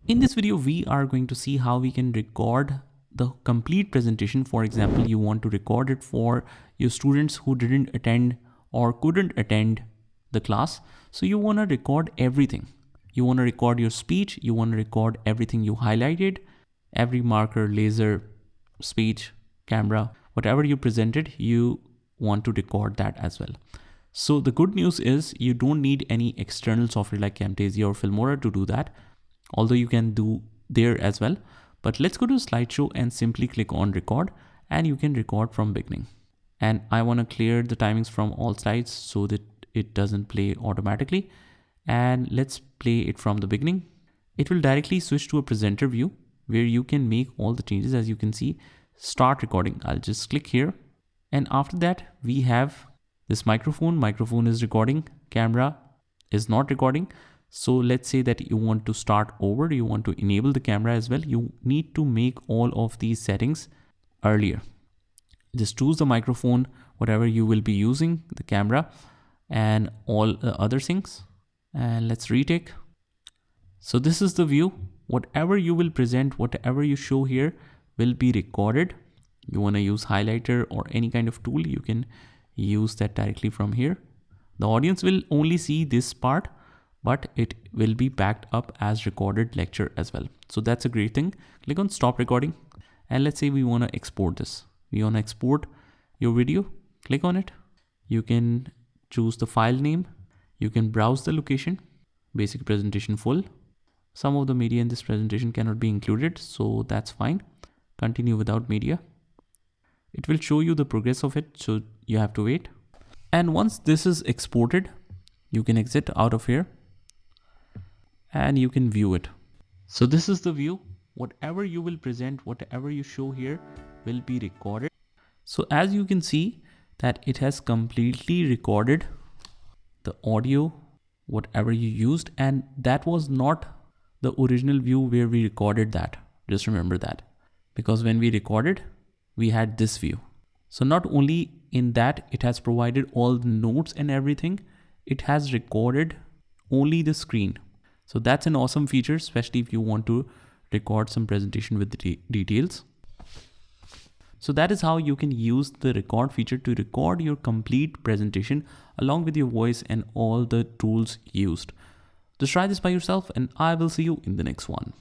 In this video, we are going to see how we can record the complete presentation. For example, you want to record it for your students who didn't attend or couldn't attend the class. So you want to record everything. You want to record your speech. You want to record everything you highlighted, every marker, laser, speech, camera, whatever you presented, you want to record that as well. So the good news is you don't need any external software like Camtasia or Filmora to do that, although you can do there as well. But let's go to slideshow and simply click on record, and you can record from beginning. And I want to clear the timings from all slides so that it doesn't play automatically. And let's play it from the beginning. It will directly switch to a presenter view where you can make all the changes. As you can see, start recording. I'll just click here. And after that, we have this microphone. Microphone is recording. Camera is not recording. So let's say that you want to start over. You want to enable the camera as well. You need to make all of these settings earlier. Just choose the microphone, whatever you will be using, the camera, and all the other things. And let's retake. So this is the view. Whatever you will present, whatever you show here will be recorded. You want to use highlighter or any kind of tool, you can use that directly from here. The audience will only see this part, but it will be backed up as recorded lecture as well. So that's a great thing. Click on stop recording. And let's say we want to export this. We want to export your video. Click on it. You can choose the file name. You can browse the location, basic presentation full. Some of the media in this presentation cannot be included, so that's fine. Continue without media. It will show you the progress of it, so you have to wait. And once this is exported, you can exit out of here and you can view it. So this is the view. Whatever you will present, whatever you show here will be recorded. So as you can see that it has completely recorded the audio, whatever you used, and that was not the original view where we recorded that. Just remember that, because when we recorded, we had this view. So not only in that it has provided all the notes and everything, it has recorded only the screen. So that's an awesome feature, especially if you want to record some presentation with the details. So that is how you can use the record feature to record your complete presentation along with your voice and all the tools used. Just try this by yourself, and I will see you in the next one.